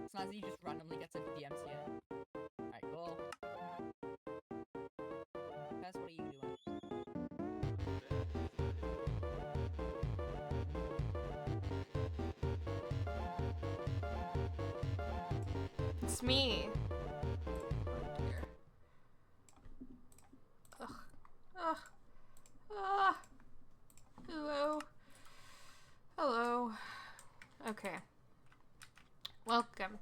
Snazzy just randomly gets into the MCN. Alright, cool. Pez, what are you doing? It's me. Oh dear. Ugh. Ugh. Ah. Hello. Hello. Okay. Welcome.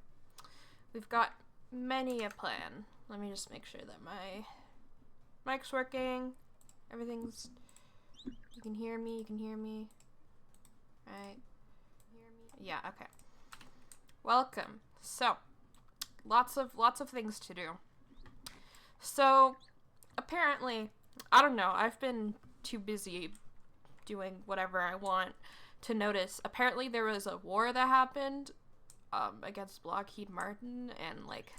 We've got many a plan. Let me just make sure that my mic's working. Everything's... You can hear me. You can hear me. Right. Hear me? Yeah, okay. Welcome. So, lots of things to do. So, apparently, I don't know, I've been too busy doing whatever I want to notice. Apparently there was a war that happened against Lockheed Martin and like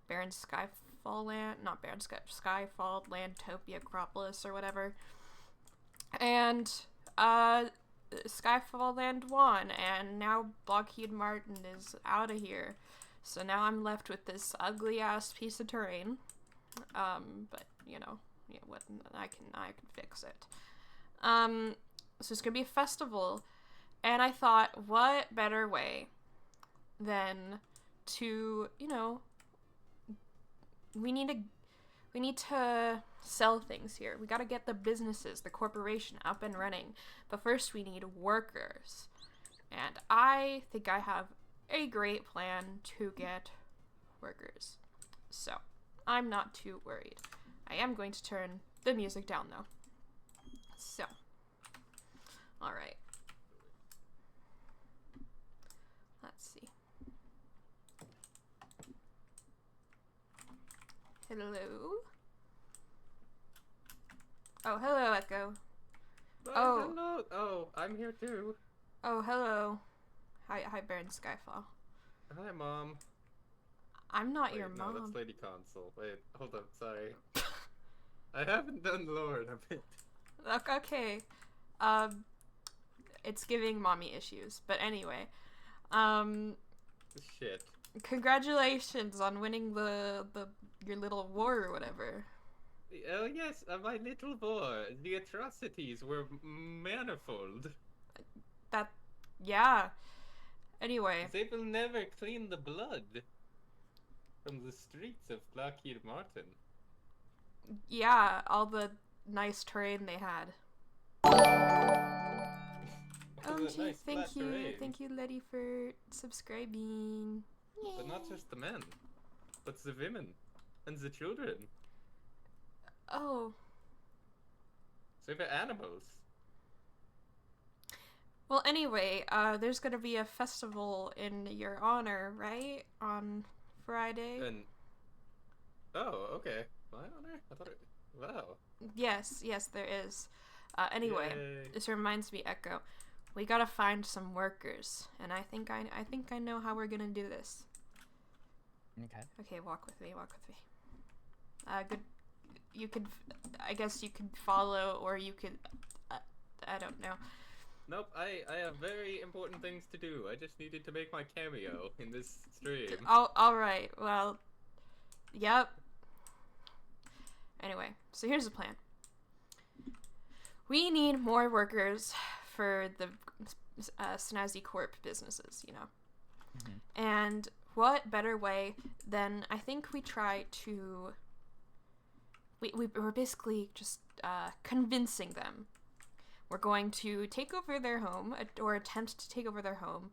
Baron Skyfall Land, not Baron Skyfall Landtopia Acropolis or whatever. And Skyfall Land won, and now Lockheed Martin is out of here. So now I'm left with this ugly ass piece of terrain. But you know, yeah, what I can fix it. So it's gonna be a festival, and I thought, what better way than to, we need to sell things here. We gotta get the businesses, the corporation up and running. But first, we need workers, and I think I have a great plan to get workers. So I'm not too worried. I am going to turn the music down though. So, alright. Let's see. Hello? Oh, hello, Echo. Oh. Hello. Oh, I'm here too. Oh, hello. Hi, Baron Skyfall. Hi, Mom. I'm not Wait, your no, mom. that's Lady Console. Wait, hold up, sorry. I haven't done Lord a bit. Okay. Um, it's giving mommy issues. But anyway, um, Shit. congratulations on winning the your little war or whatever. Oh yes, my little boy. The atrocities were manifold. That, yeah. Anyway, They will never clean the blood from the streets of Lockheed Martin. yeah, all the nice terrain they had. The OMG, nice flat terrain. thank you, Letty, for subscribing. But not just the men, but the women and the children. Oh, They were animals. well, anyway, there's gonna be a festival in your honor, right? On Friday? And oh, okay. My honor? I thought it. Wow. Yes, there is. Anyway, Yay. this reminds me, Echo. We gotta find some workers, and I think I know how we're gonna do this. Okay. Okay, walk with me. Good. You could, I guess you could follow, or you could, I don't know. Nope, I have very important things to do. I just needed to make my cameo in this stream. All right. Well, yep. Anyway, so here's the plan. We need more workers for the Snazzy Corp businesses, Mm-hmm. And what better way than I think we try to. We were basically just convincing them. We're going to take over their home, or attempt to take over their home,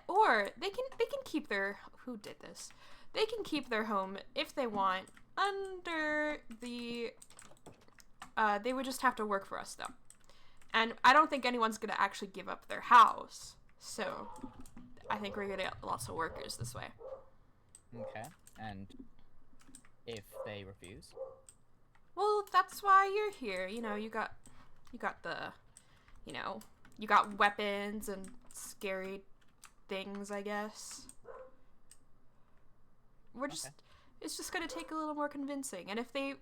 or they can keep their. Who did this? They can keep their home if they want under the. They would just have to work for us though, and I don't think anyone's gonna actually give up their house. So, I think we're gonna get lots of workers this way. Okay. And if they refuse? Well, that's why you're here. You got the, you got weapons and scary things, I guess. We're just, Okay. It's just gonna take a little more convincing. And if they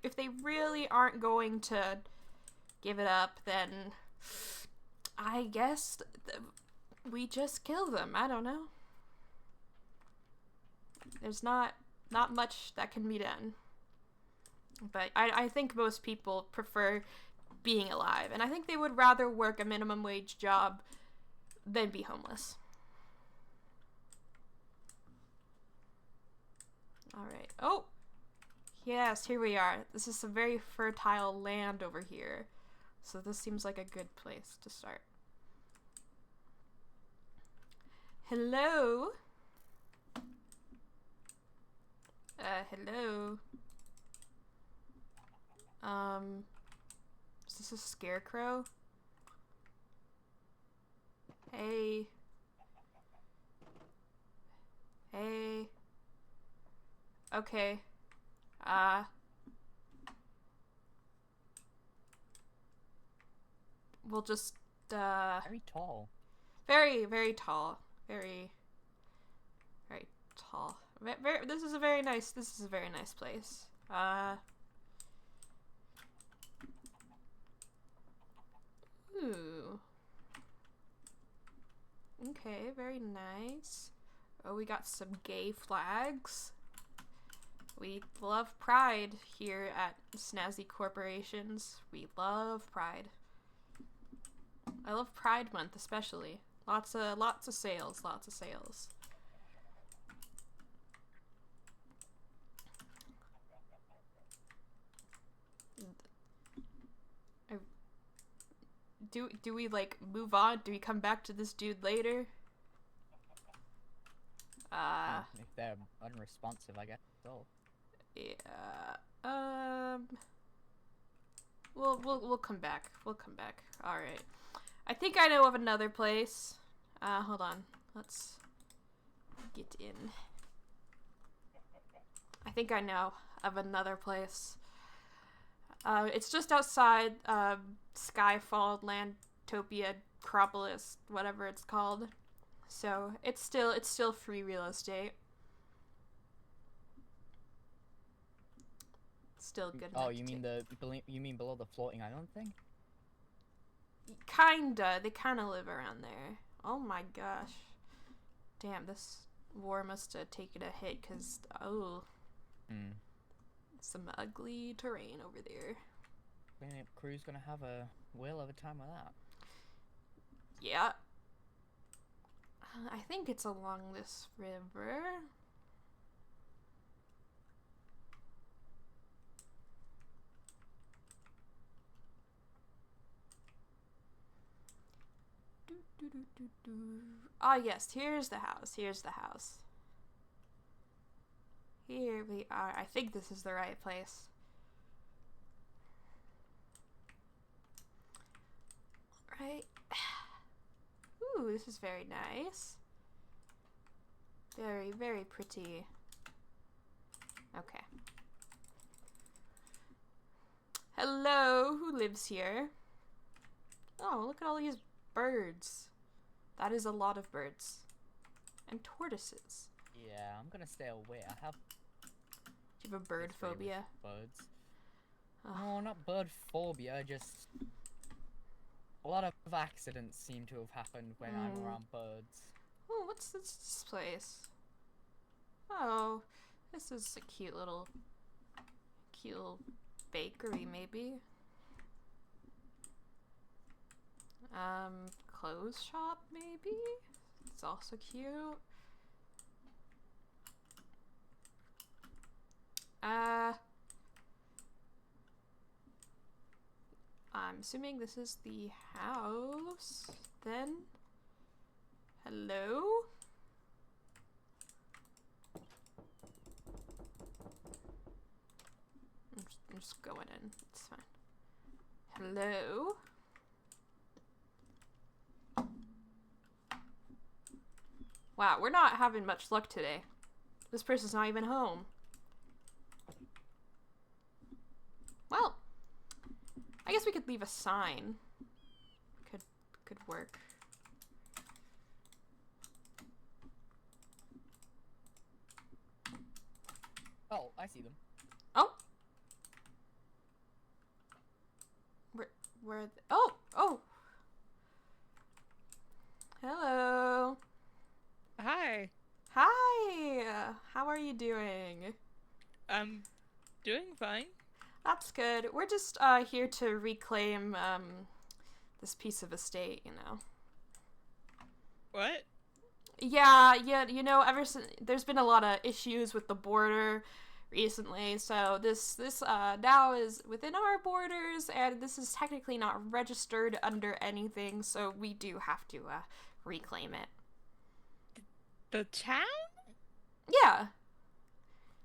really aren't going to give it up, then I guess we just kill them. I don't know. There's not much that can be done. But I think most people prefer being alive, and I think they would rather work a minimum wage job than be homeless. Alright. Oh! Yes, here we are. This is some very fertile land over here. So this seems like a good place to start. Hello? Hello? Is this a scarecrow? Hey. Hey. Okay. We'll just, Very tall. Very, very tall. Very, very tall. This is a very nice place. Ooh. Okay, very nice. Oh, we got some gay flags. We love pride here at Snazzy Corporations. We love pride. I love Pride Month especially. Lots of sales, lots of sales. Do we like move on? Do we come back to this dude later? If they're unresponsive, I guess so. Yeah. We'll come back. We'll come back. All right. I think I know of another place. Hold on. Let's get in. I think I know of another place. It's just outside Skyfall, Landtopia, Acropolis, whatever it's called. So it's still free real estate. Still good. Oh, you mean below the floating island thing? Kinda. They kinda live around there. Oh my gosh. Damn, this war must have taken a hit because some ugly terrain over there. Crew's gonna have a whale of a time with that. Yeah. I think it's along this river. Ah, yes, here's the house. Here's the house. Here we are. I think this is the right place. Right. Ooh, this is very nice. Very, very pretty. Okay. Hello, who lives here? Oh, look at all these birds. That is a lot of birds. And tortoises. Yeah, I'm gonna stay away. I have... Do you have a bird phobia? Birds. No, not bird phobia, just... A lot of accidents seem to have happened when I'm around birds. Oh, what's this place? Oh, this is a cute little bakery, maybe. Clothes shop, maybe? It's also cute. I'm assuming this is the house, then. Hello? I'm just going in. It's fine. Hello? Wow, we're not having much luck today. This person's not even home. Well, I guess we could leave a sign. Could work. Oh, I see them. Oh! Where oh! Hello! Hi. Hi! How are you doing? I'm doing fine. That's good. We're just here to reclaim this piece of estate, you know. What? Yeah, you know, ever since there's been a lot of issues with the border recently, so this now is within our borders, and this is technically not registered under anything, so we do have to reclaim it. The town? Yeah,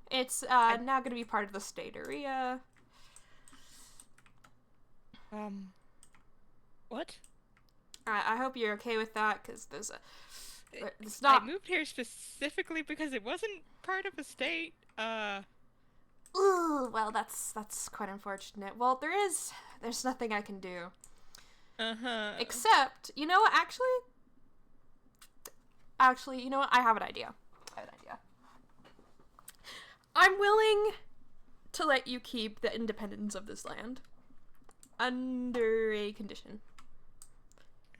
it's now going to be part of the stateria. What? I hope you're okay with that, because it's I not. moved here specifically because it wasn't part of a state. Ooh, well, that's quite unfortunate. Well, there's nothing I can do. Except, you know what, actually, you know what, I have an idea. I'm willing to let you keep the independence of this land. Under a condition.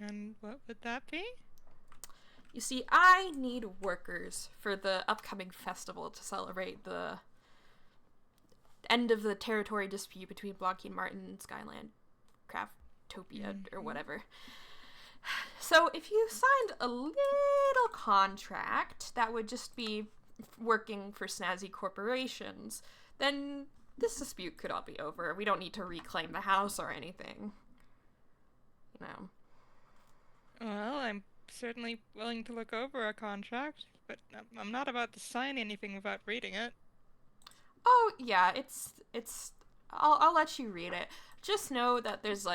And what would that be? You see, I need workers for the upcoming festival to celebrate the end of the territory dispute between Blockheed Martin and Skyland Craftopia or whatever. So if you signed a little contract that would just be working for Snazzy corporations, then this dispute could all be over. We don't need to reclaim the house or anything. You know. Well, I'm certainly willing to look over a contract, but I'm not about to sign anything without reading it. Oh, yeah, it's I'll let you read it. Just know that there's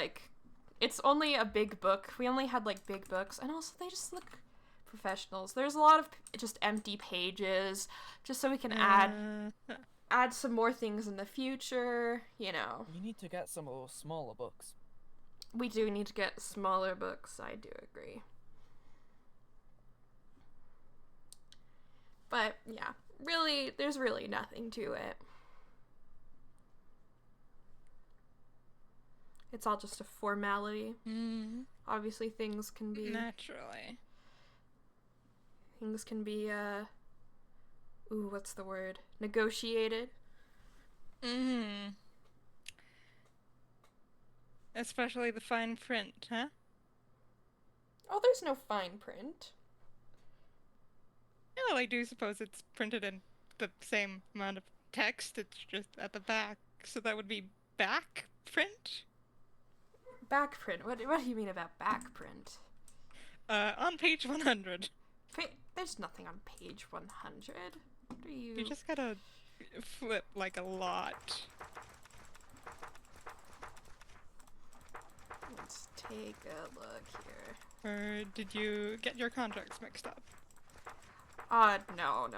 it's only a big book. We only had big books, and also they just look professionals. There's a lot of just empty pages, just so we can add some more things in the future, you know. You need to get some of those smaller books. We do need to get smaller books, I do agree. But, yeah, really, there's really nothing to it. It's all just a formality. Obviously, things can be... Naturally. Things can be, ooh, what's the word? Negotiated. Especially the fine print, huh? Oh, there's no fine print. Well, I do suppose it's printed in the same amount of text, it's just at the back, so that would be back print? Back print? What do you mean about back print? On page 100. There's nothing on page 100. What are you... You just gotta flip, a lot. Let's take a look here. Or did you get your contracts mixed up? No.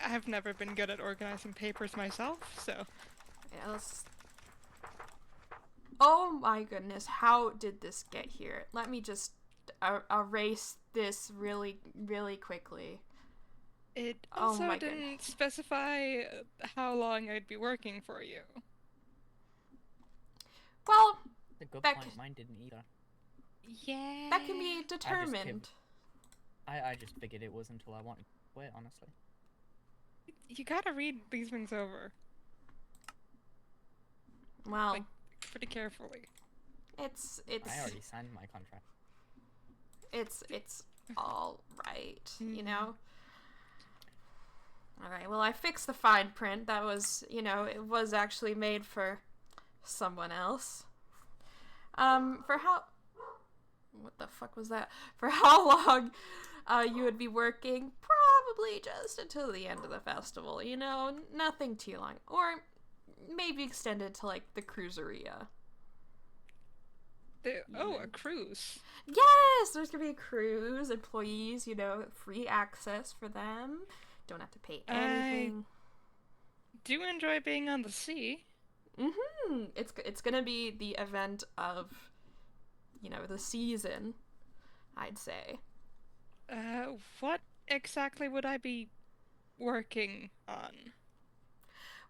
I've never been good at organizing papers myself, so... Yeah, let's... Oh my goodness, how did this get here? Let me just erase this really, really quickly. It Oh also my didn't goodness. specify how long I'd be working for you. Well, The good That point, c- mine didn't either. Yeah. that can be determined. I just figured it was until I wanted to quit, honestly. You gotta read these things over Well, pretty carefully. it's I already signed my contract. it's all right, you know. All right. Well, I fixed the fine print. That was, you know, it was actually made for someone else. For how? What the fuck was that? For how long? You would be working? Probably just until the end of the festival. You know, nothing too long, or maybe extended to the cruiseria. A cruise. Yes, there's gonna be a cruise. Employees, you know, free access for them. Don't have to pay anything. Do enjoy being on the sea. It's gonna be the event of, you know, the season, I'd say. What exactly would I be working on?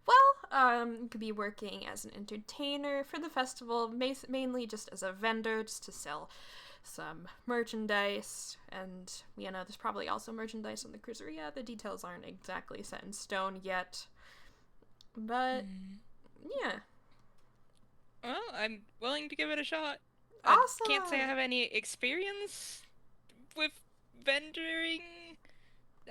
Well, you could be working as an entertainer for the festival, mainly just as a vendor, just to sell some merchandise, and you know, there's probably also merchandise on the cruiseria. The details aren't exactly set in stone yet, but yeah. Well, I'm willing to give it a shot. Awesome. I can't say I have any experience with venturing.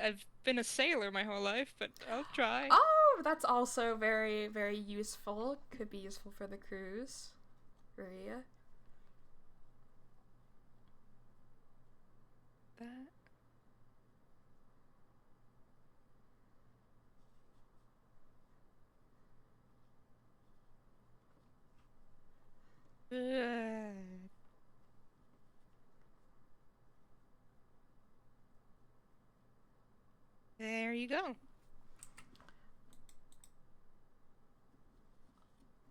I've been a sailor my whole life, but I'll try. Oh, that's also very, very useful. Could be useful for the cruise. Ria. That. There you go.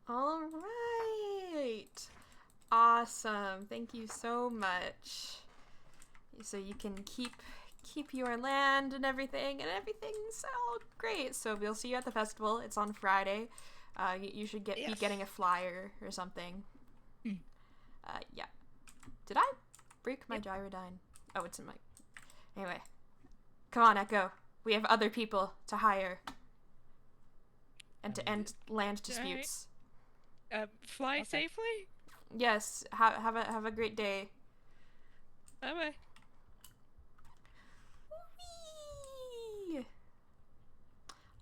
All right. Awesome. Thank you so much. So you can keep your land and everything, everything's all great. So we'll see you at the festival. It's on Friday. You should be getting a flyer or something. Yeah. Did I break my gyrodyne? Oh, it's in my... Anyway. Come on, Echo. We have other people to hire. And to end land disputes. Fly safely? Yes. Have a great day. Bye-bye.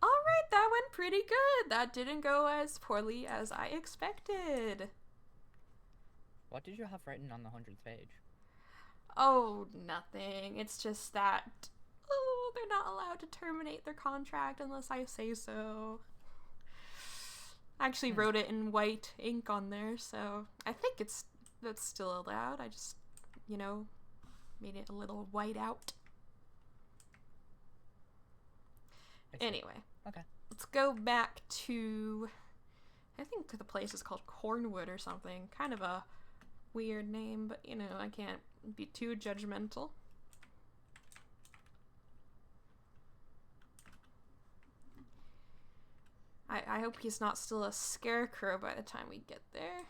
Alright, that went pretty good. That didn't go as poorly as I expected. What did you have written on the 100th page? Oh, nothing. It's just that, they're not allowed to terminate their contract unless I say so. I actually wrote it in white ink on there, so I think that's still allowed. I just, you know, made it a little white out. Anyway. Okay. Let's go back to, I think the place is called Cornwood or something. Kind of a weird name, but you know, I can't be too judgmental. I hope he's not still a scarecrow by the time we get there.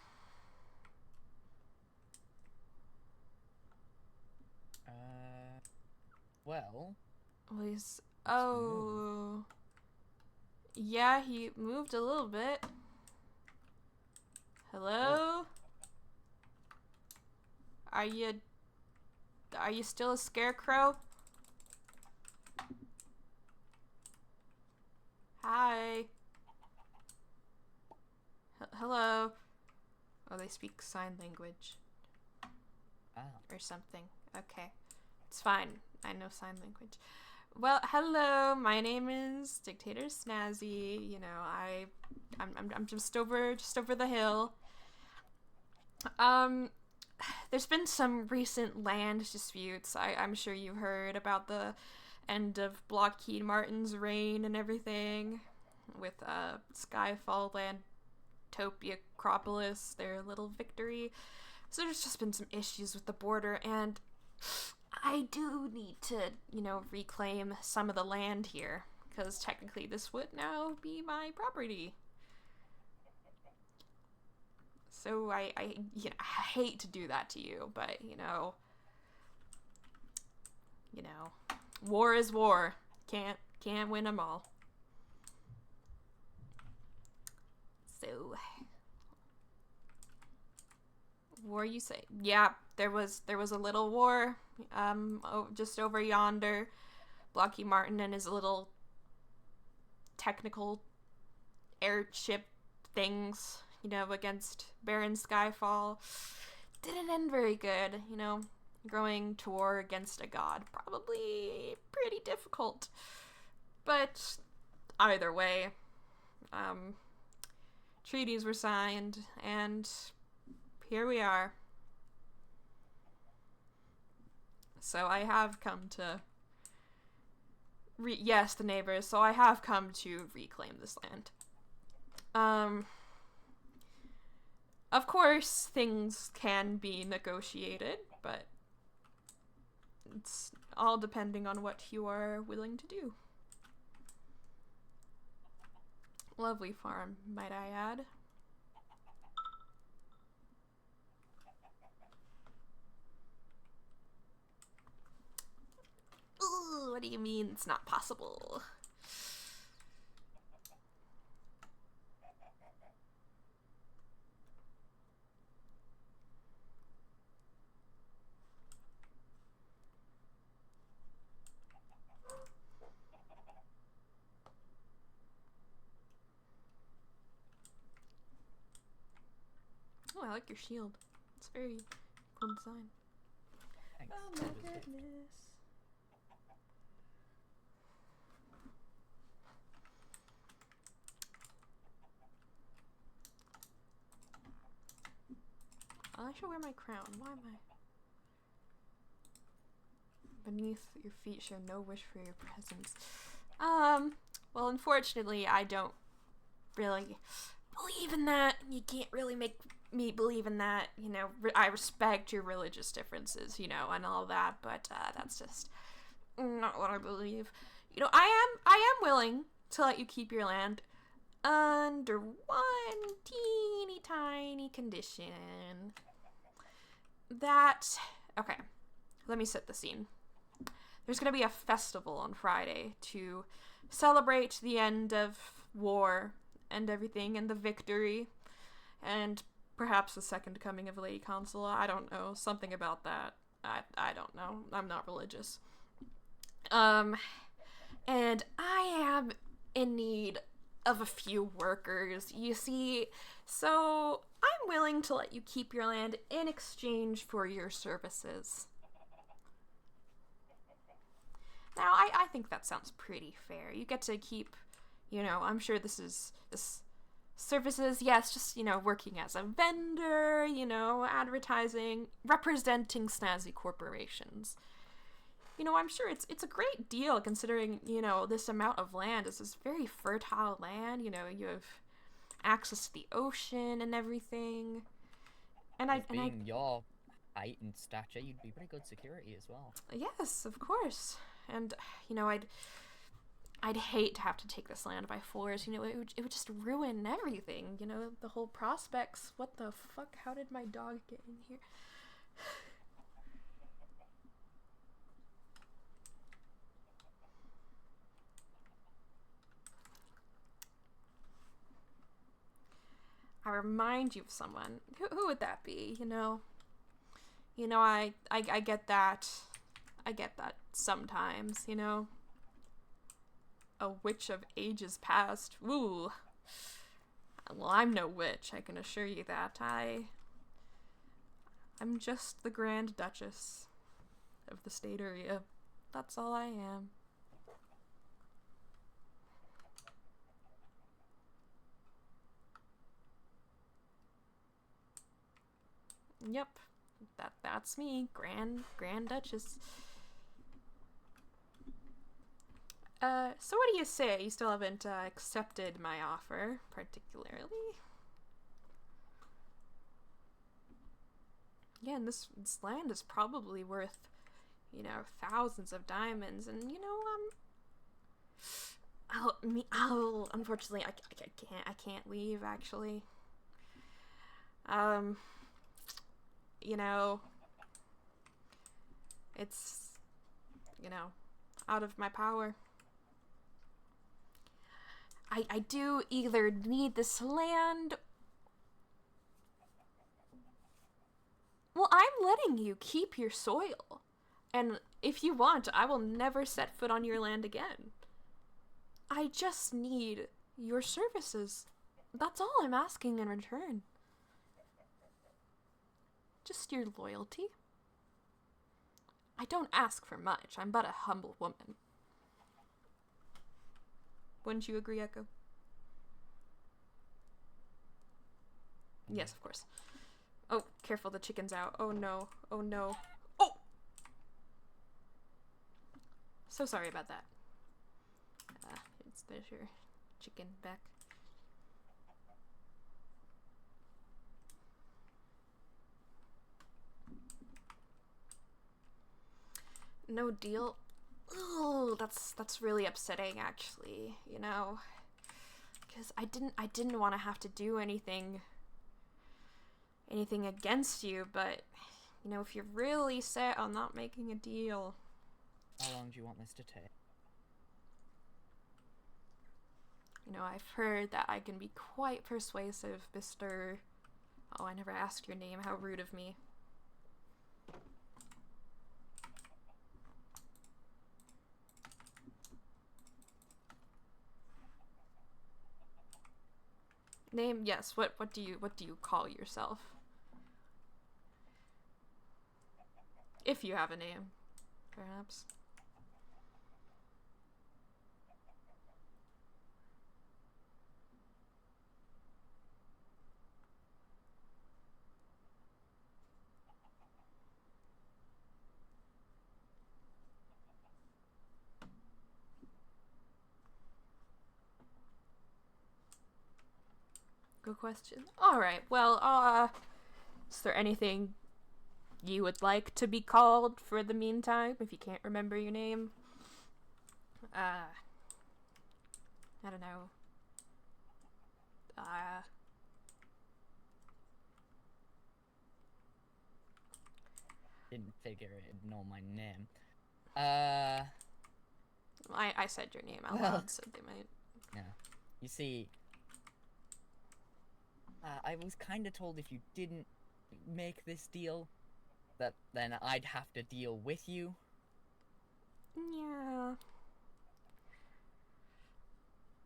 Well... Well, he's... Oh... Yeah, he moved a little bit. Hello? Are you still a scarecrow? Hi. Hello. Oh, they speak sign language. Ah. Or something. Okay. It's fine. I know sign language. Well, hello. My name is Dictator Snazzy. You know, I'm just over the hill. There's been some recent land disputes. I'm sure you've heard about the end of Lockheed Martin's reign and everything with Skyfall, Landtopia, Acropolis, their little victory. So there's just been some issues with the border, and I do need to, you know, reclaim some of the land here, because technically this would now be my property. So I hate to do that to you, but you know, war is war. Can't win them all. So, war, you say? Yeah, there was a little war, just over yonder. Lockheed Martin and his little technical airship things, you know, against Baron Skyfall. Didn't end very good, you know. Going to war against a god, probably pretty difficult. But either way, treaties were signed, and here we are. So I have come to... yes, the neighbors. So I have come to reclaim this land. Of course, things can be negotiated, but it's all depending on what you are willing to do. Lovely farm, might I add. What do you mean it's not possible? Oh, I like your shield. It's very cool design. Thanks. Oh my goodness. I should wear my crown. Why am I? Beneath your feet show no wish for your presence. Well, unfortunately, I don't really believe in that. You can't really make me believe in that. You know, I respect your religious differences, you know, and all that, but that's just not what I believe. You know, I am willing to let you keep your land under one teeny tiny condition. Okay, let me set the scene. There's going to be a festival on Friday to celebrate the end of war and everything, and the victory, and perhaps the second coming of Lady Consola. I don't know. Something about that. I don't know. I'm not religious. And I am in need of a few workers, you see, so I'm willing to let you keep your land in exchange for your services. Now, I think that sounds pretty fair. You get to keep, you know, I'm sure this services, yes, just, you know, working as a vendor, you know, advertising, representing Snazzy corporations. You know, I'm sure it's a great deal considering, you know, this amount of land is this very fertile land. You know, you have access to the ocean and everything. And Being your height and stature, you'd be pretty good security as well. Yes, of course. And, you know, I'd hate to have to take this land by force. You know, it would just ruin everything. You know, the whole prospects. What the fuck? How did my dog get in here? I remind you of someone. Who would that be? You know, I get that. I get that sometimes, you know. A witch of ages past. Ooh. Well, I'm no witch, I can assure you that. I'm just the Grand Duchess of the Stateria. That's all I am. Yep. That's me, Grand Duchess. So what do you say? You still haven't accepted my offer, particularly? Yeah, and this land is probably worth, you know, thousands of diamonds, and you know, unfortunately, I can't leave, actually. You know, it's, you know, out of my power. I do either need this land. Well, I'm letting you keep your soil. And if you want, I will never set foot on your land again. I just need your services. That's all I'm asking in return. Just your loyalty. I don't ask for much. I'm but a humble woman. Wouldn't you agree, Echo? Yes, of course. Oh, careful, the chicken's out. Oh no. Oh no. Oh! So sorry about that. There's your chicken back. No deal. Oh, that's really upsetting, actually. You know, because I didn't want to have to do anything against you, but you know, if you're really set on not making a deal, How long do you want this to take? You know, I've heard that I can be quite persuasive, Mr. Oh, I never asked your name. How rude of me. Name, yes. What do you call yourself? If you have a name, perhaps. Good question. Alright, well, is there anything you would like to be called for the meantime, if you can't remember your name? I don't know. Didn't figure it'd know my name. I said your name out Well, loud, so they might... Yeah. You see, I was kind of told if you didn't make this deal, that then I'd have to deal with you. Yeah.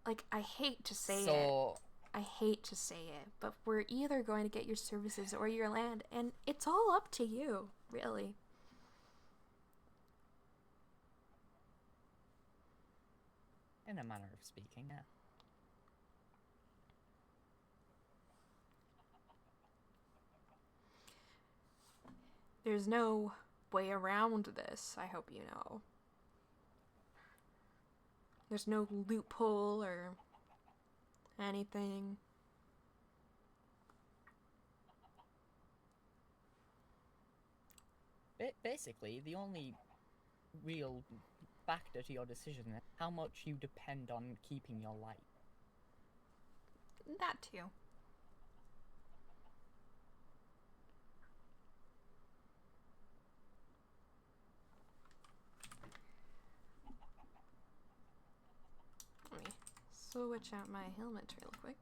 Like, I hate to say it. So, I hate to say it, but we're either going to get your services or your land, and it's all up to you, really. in a manner of speaking, yeah. There's no way around this, I hope you know. There's no loophole or anything. Basically, the only real factor to your decision is how much you depend on keeping your light. That too. Let me switch out my helmet real quick.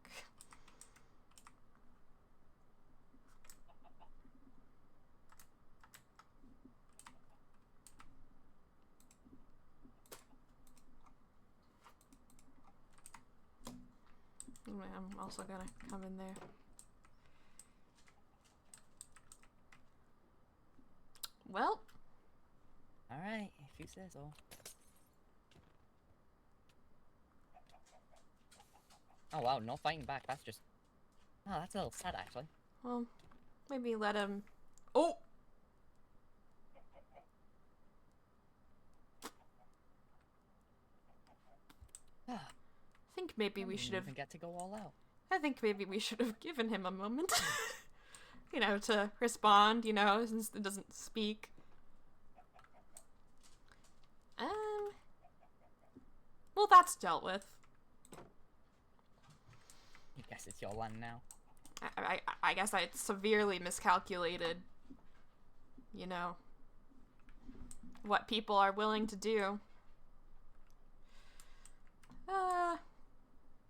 I'm also gonna come in there. Well. Alright, if you say so. Oh wow, no fighting back, that's just... Oh, that's a little sad, actually. Well, maybe let him... Oh! I think maybe we should have... even get to go all out. I think maybe we should have given him a moment. You know, to respond, you know, since it doesn't speak. Well, that's dealt with. I guess it's your land now. I guess I severely miscalculated, you know, what people are willing to do.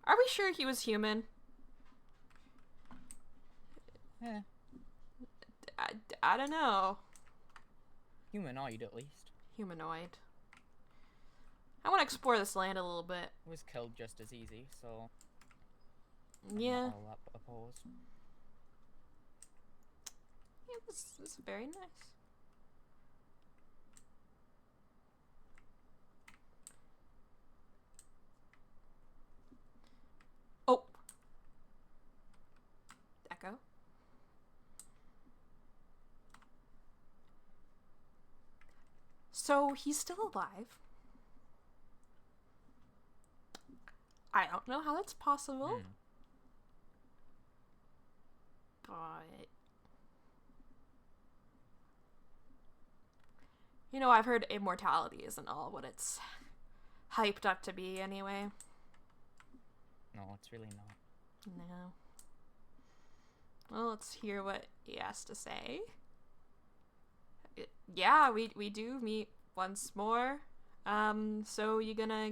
Are we sure he was human? Yeah. I don't know. Humanoid, at least. Humanoid. I want to explore this land a little bit. Was killed just as easy, so... Yeah. I'm not all that opposed. Yeah, this is very nice. Oh! Echo? So, he's still alive. I don't know how that's possible. But... You know, I've heard immortality isn't all what it's hyped up to be anyway. No, it's really not. No. Well, let's hear what he has to say. Yeah, we do meet once more. So you gonna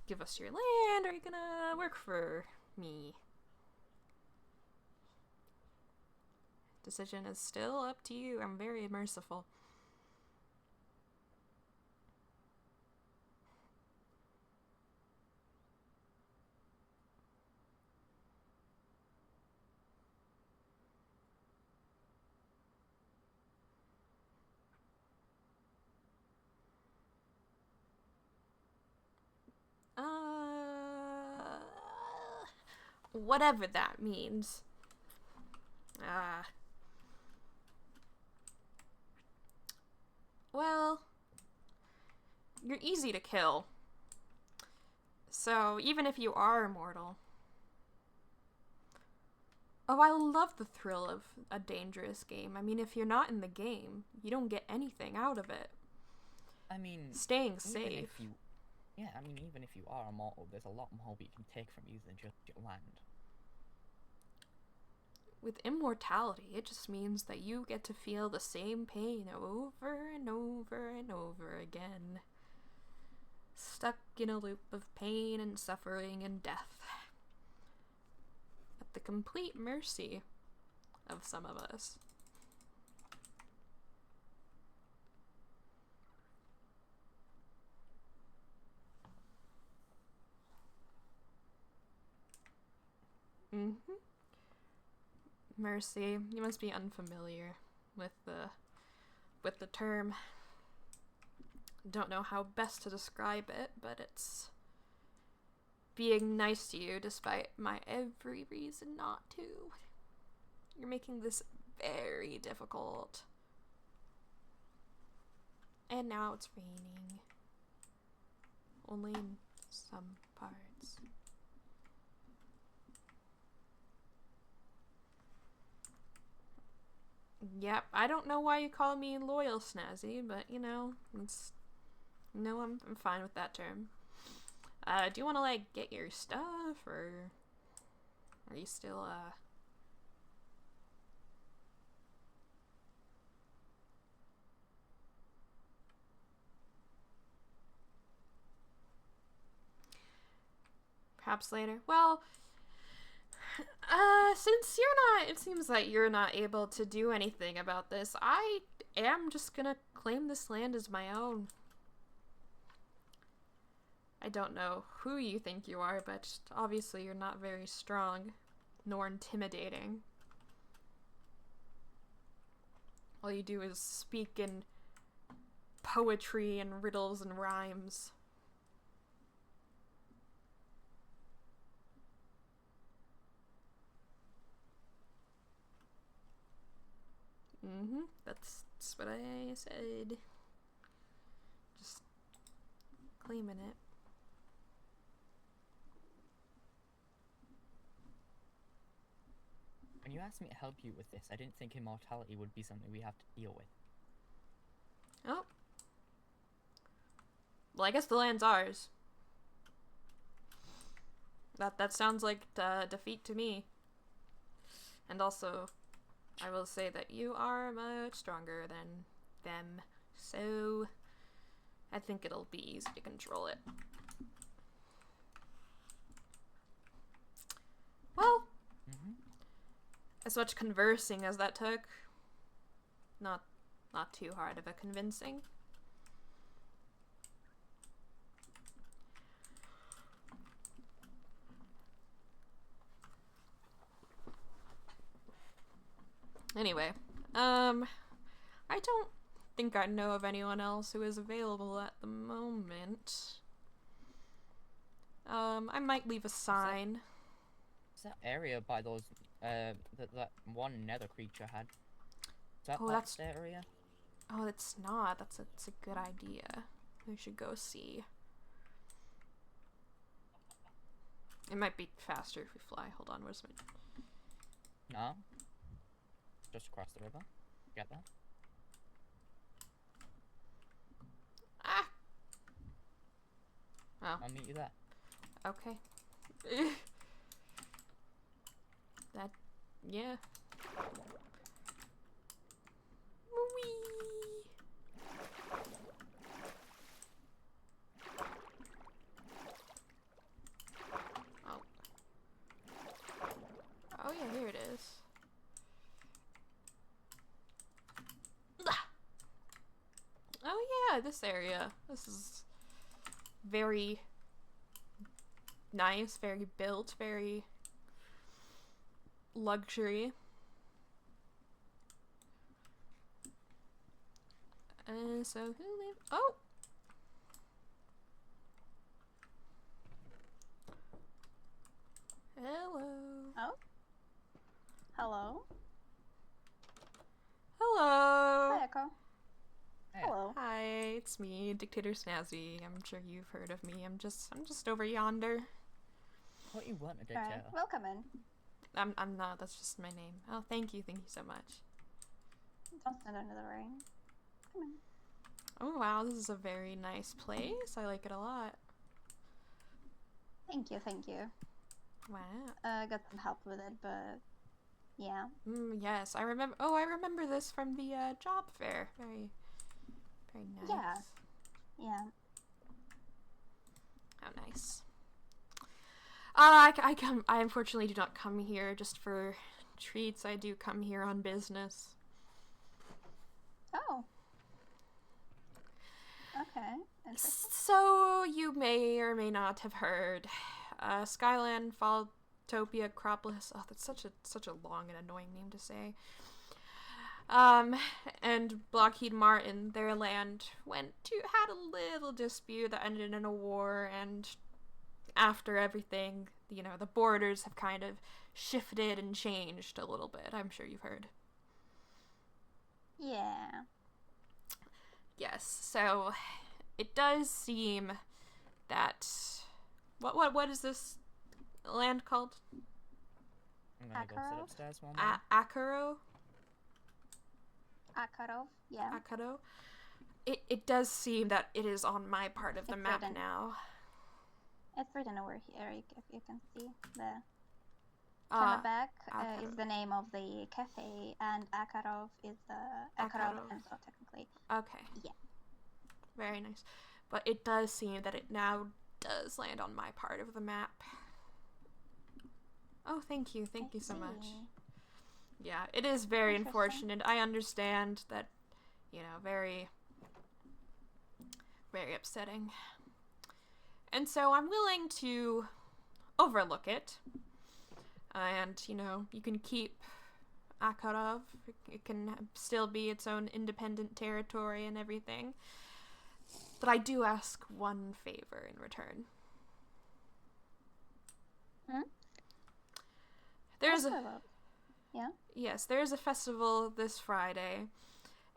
give us your land, or are you gonna work for me? Decision is still up to you. I'm very merciful. Whatever that means. Well, you're easy to kill. So, even if you are immortal. Oh, I love the thrill of a dangerous game. I mean, if you're not in the game, you don't get anything out of it. I mean, Staying even safe. if you, yeah, I mean, even if you are immortal, there's a lot more we can take from you than just your land. With immortality, it just means that you get to feel the same pain over and over and over again. Stuck in a loop of pain and suffering and death. At the complete mercy of some of us. Mercy. You must be unfamiliar with the term. Don't know how best to describe it, but it's being nice to you despite my every reason not to. You're making this very difficult. And now it's raining. Only in some parts. Yep, I don't know why you call me loyal, Snazzy, but you know, it's no, I'm fine with that term. Do you want to like get your stuff, or are you still perhaps later? Well, since it seems like you're not able to do anything about this, I am just gonna claim this land as my own. I don't know who you think you are, but obviously you're not very strong, nor intimidating. All you do is speak in poetry and riddles and rhymes. That's what I said. Just claiming it. When you asked me to help you with this, I didn't think immortality would be something we have to deal with. Oh. Well, I guess the land's ours. That sounds like defeat to me. And also, I will say that you are much stronger than them, so I think it'll be easy to control it. Well, as much conversing as that took, not too hard of a convincing. Anyway, I don't think I know of anyone else who is available at the moment. I might leave a sign. Is that area by those, that one nether creature had? Is that that's area? Oh, it's not. That's a good idea. We should go see. It might be faster if we fly. Hold on, where's my... No. Just across the river. Get that? Ah! Oh. I'll meet you there. Okay. Yeah. Whee! yeah, this area. This is very nice, very built, very luxury. So who live? Oh. Hello. Oh. Hello. Hello. Hi, Echo. Hey. Hello. Hi, it's me, Dictator Snazzy. I'm sure you've heard of me. I'm just over yonder. What you want, a Alright, dictator? welcome in. I'm not. That's just my name. Oh, thank you so much. Don't stand under the rain. Come in. Oh wow, this is a very nice place. I like it a lot. Thank you, thank you. Wow. I got some help with it, but yeah. Yes, I remember. Oh, I remember this from the job fair. Very, very nice. Yeah. Yeah. How nice. I unfortunately do not come here just for treats. I do come here on business. Oh. Okay. Interesting. So you may or may not have heard, Skyland, Falltopia, Acropolis. Oh, that's such a long and annoying name to say. And Blockheed Martin, their land had a little dispute that ended in a war, and after everything, the borders have kind of shifted and changed a little bit. I'm sure you've heard. Yeah. Yes, so it does seem that what is this land called? I'm gonna go sit Akaro? upstairs one more. Akaro? Akarov. Yeah. Akaro? It does seem that it is on my part of the It's map written. now. It's written over here, if you can see. The Ah, Kennebec is Akarov. the name of the cafe, and Akarov is the Akarov Akarov. Enzo, technically. Okay. Yeah. Very nice. But it does seem that it now does land on my part of the map. Oh, thank you. Thank you so much. see. Yeah, it is very Interesting. unfortunate. I understand that, very, very upsetting. And so I'm willing to overlook it. And, you can keep Akarov. It can still be its own independent territory and everything. But I do ask one favor in return. There's Also a about- Yeah. Yes, there's a festival this Friday,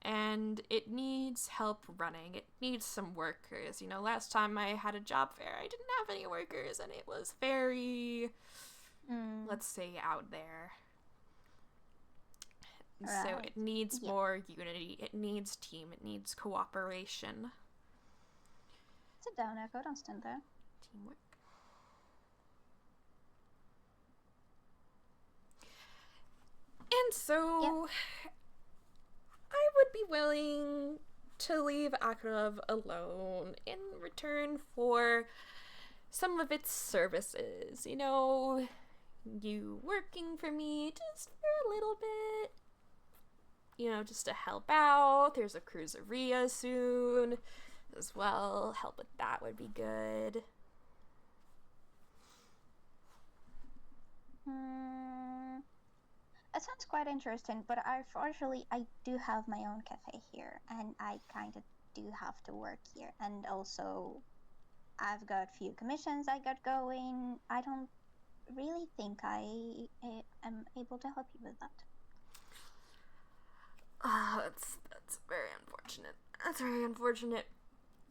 and it needs help running. It needs some workers. Last time I had a job fair, I didn't have any workers, and it was very, let's say, out there. So Right. it needs Yeah. more unity. It needs team. It needs cooperation. Sit down, Echo. Don't stand there. Teamwork. And so, I would be willing to leave Akarov alone in return for some of its services. You working for me just for a little bit. Just to help out. There's a cruiseria soon as well. Help with that would be good. It sounds quite interesting, but unfortunately, I do have my own cafe here, and I kind of do have to work here. And also, I've got few commissions I got going. I don't really think I am able to help you with that. That's very unfortunate. That's very unfortunate.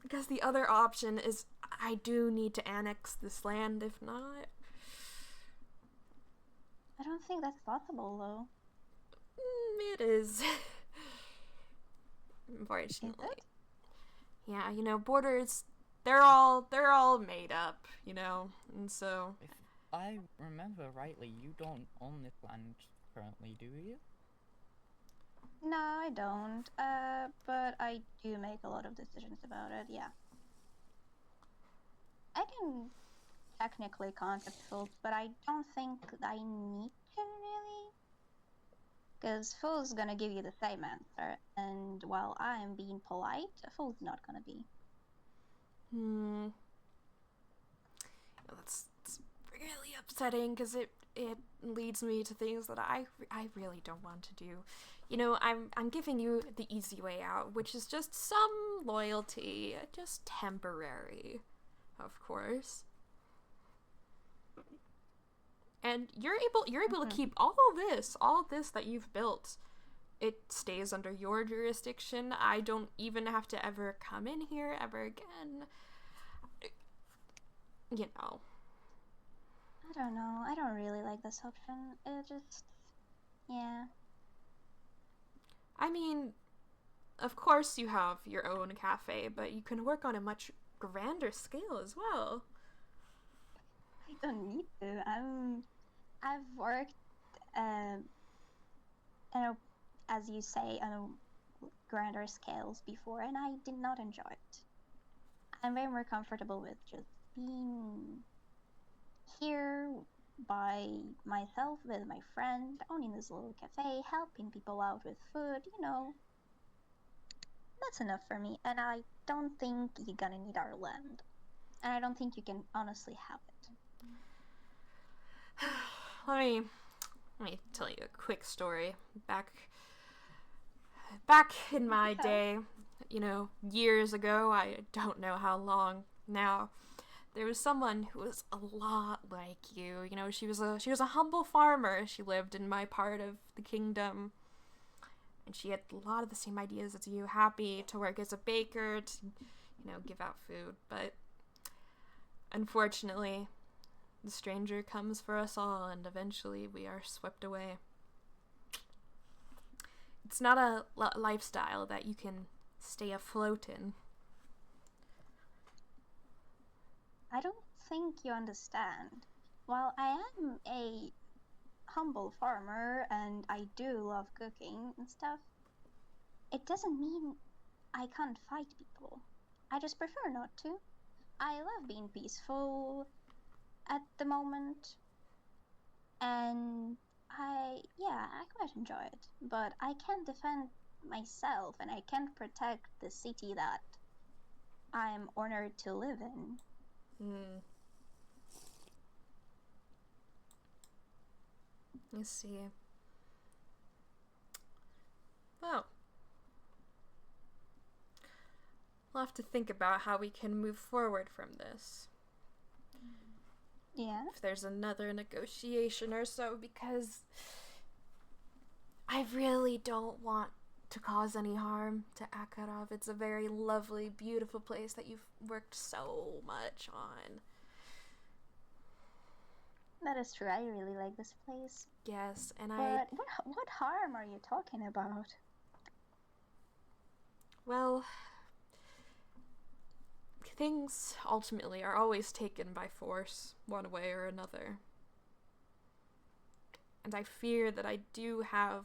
Because the other option is I do need to annex this land, if not. I don't think that's possible, though. It is. Unfortunately. Is it? Yeah, borders, they're all made up, and so. If I remember rightly, you don't own this land currently, do you? No, I don't. But I do make a lot of decisions about it, yeah. I can technically contact folks, but I don't think I need to, really. Because Fool's gonna give you the same answer, and while I am being polite, Fool's not gonna be. That's really upsetting because it leads me to things that I really don't want to do. You know, I'm giving you the easy way out, which is just some loyalty, just temporary, of course. And you're able to keep all this that you've built. It stays under your jurisdiction. I don't even have to ever come in here ever again. You know. I don't know. I don't really like this option. It just, yeah. I mean, of course you have your own cafe, but you can work on a much grander scale as well. I don't need to. I've worked, as you say, on grander scales before, and I did not enjoy it. I'm very more comfortable with just being here by myself with my friend, owning this little cafe, helping people out with food, you know. That's enough for me, and I don't think you're gonna need our land. And I don't think you can honestly have it. Let me tell you a quick story. Back in my day, you know, years ago, I don't know how long now, there was someone who was a lot like you. You know, she was a humble farmer. She lived in my part of the kingdom. And she had a lot of the same ideas as you, happy to work as a baker, to, you know, give out food. But unfortunately, the stranger comes for us all, and eventually we are swept away. It's not a lifestyle that you can stay afloat in. I don't think you understand. While I am a humble farmer and I do love cooking and stuff, it doesn't mean I can't fight people. I just prefer not to. I love being peaceful at the moment, and I quite enjoy it. But I can't defend myself and I can't protect the city that I'm honored to live in. I see. Well, we'll have to think about how we can move forward from this. Yeah? If there's another negotiation or so, because I really don't want to cause any harm to Akarov. It's a very lovely, beautiful place that you've worked so much on. That is true. I really like this place. Yes, and But what harm are you talking about? Well, things ultimately are always taken by force, one way or another. And I fear that I do have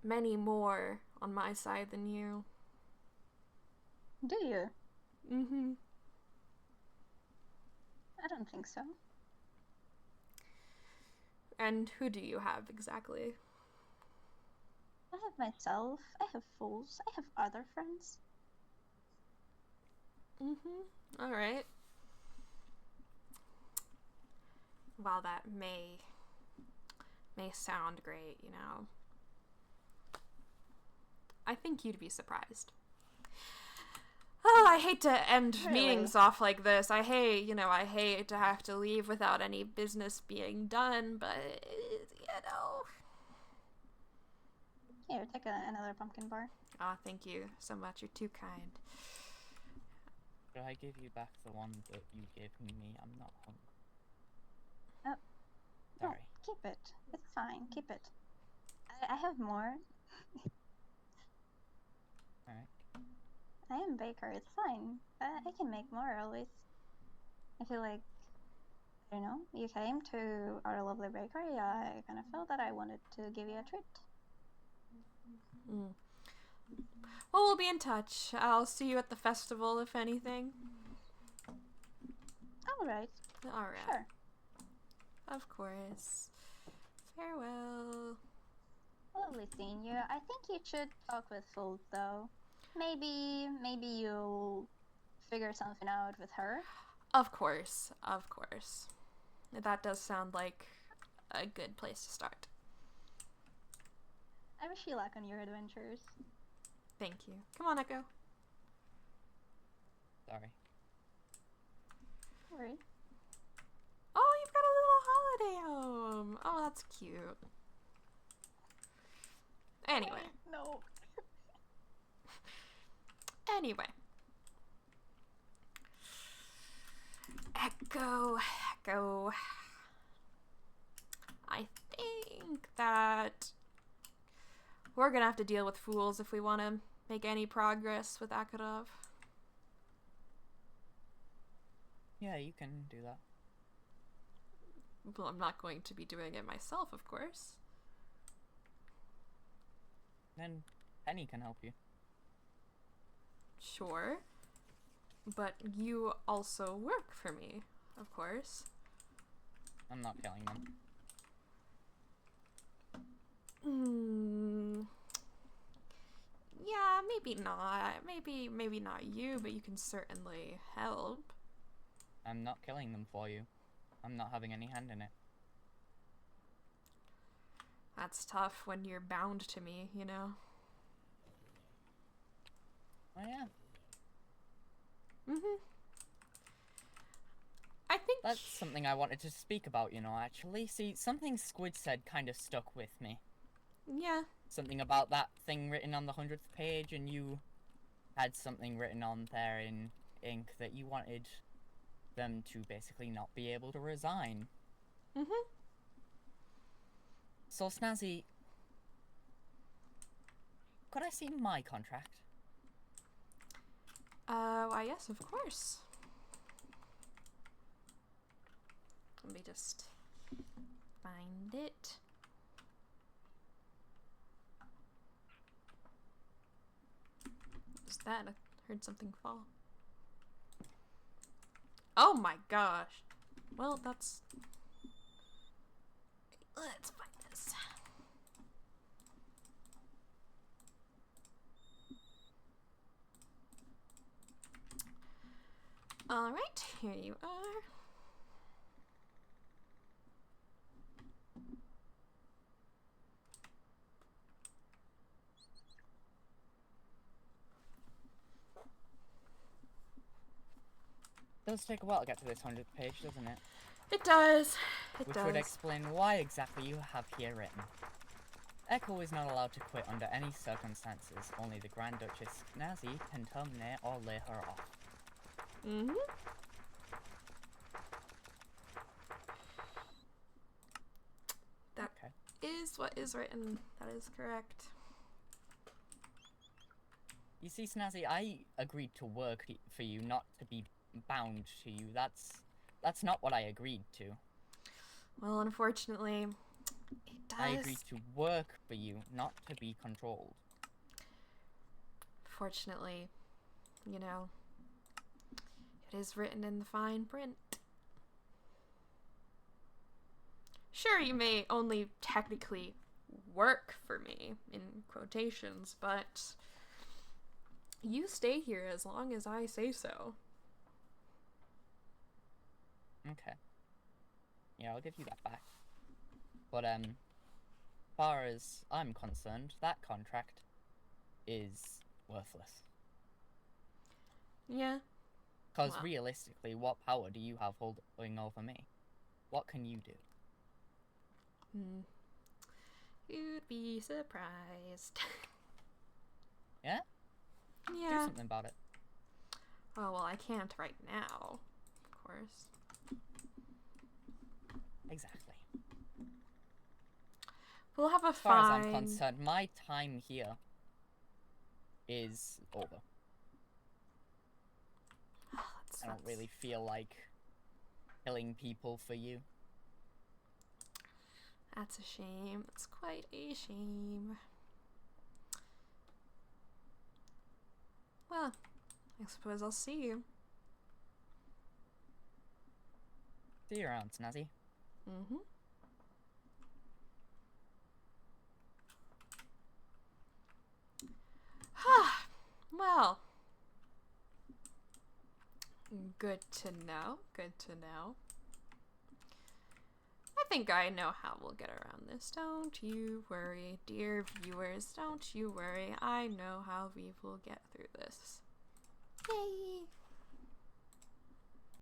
many more on my side than you. Do you? Mm-hmm. I don't think so. And who do you have exactly? I have myself, I have fools, I have other friends. Mm-hmm. Alright. While that may sound great, you know, I think you'd be surprised. Oh, I hate to end meetings off like this. I hate to have to leave without any business being done, but, you know. Here, take another pumpkin bar. Oh, thank you so much. You're too kind. Could I give you back the one that you gave me? I'm not hungry. Oh. Sorry. No, keep it. It's fine. Keep it. I have more. Alright. I am baker. It's fine. I can make more always. I feel like, I don't know, you came to our lovely bakery. I kind of felt that I wanted to give you a treat. Well, we'll be in touch. I'll see you at the festival, if anything. Alright. Alright. Sure. Of course. Farewell. Lovely seeing you. I think you should talk with Fulk, though. Maybe you'll figure something out with her. Of course, of course. That does sound like a good place to start. I wish you luck on your adventures. Thank you. Come on, Echo. Sorry. Sorry. Oh, you've got a little holiday home. Oh, that's cute. Anyway. No. Anyway. Echo. I think that we're gonna have to deal with fools if we want to make any progress with Akadov. Yeah, you can do that. Well, I'm not going to be doing it myself, of course. Then Penny can help you. Sure. But you also work for me, of course. I'm not killing them. Yeah, maybe not. Maybe not you, but you can certainly help. I'm not killing them for you. I'm not having any hand in it. That's tough when you're bound to me, you know? Oh yeah. I think That's something I wanted to speak about, you know, actually. See, something Squid said kind of stuck with me. yeah. Something about that thing written on the 100th page, and you had something written on there in ink that you wanted them to basically not be able to resign. So, Snazzy, could I see my contract? Why yes, of course. Let me just find it. What was that? I heard something fall. Oh my gosh. Well, that's... Let's find this. Alright, here you are. It does take a while to get to this 100th page, doesn't it? It does. It Which does. would explain why exactly you have here written. Echo is not allowed to quit under any circumstances. Only the Grand Duchess Snazzy can terminate or lay her off. That is what is written. That is correct. You see, Snazzy, I agreed to work for you, not to be bound to you. That's not what I agreed to. Well, unfortunately, it does. I agreed to work for you, not to be controlled. Fortunately, you know, it is written in the fine print. Sure, you may only technically work for me, in quotations, but you stay here as long as I say so. Okay. Yeah, I'll give you that back. But, far as I'm concerned, that contract is worthless. Yeah. Because Well. realistically, what power do you have holding over me? What can you do? You'd be surprised. Yeah? Yeah. Do something about it. Oh, well, I can't right now, of course. Exactly. We'll have a As far as I'm fine... concerned, my time here is over. I don't really feel like killing people for you. That's a shame. That's quite a shame. Well, I suppose I'll see you. See you around, Snazzy. Well, good to know. Good to know. I think I know how we'll get around this. Don't you worry, dear viewers. Don't you worry. I know how we will get through this. Yay!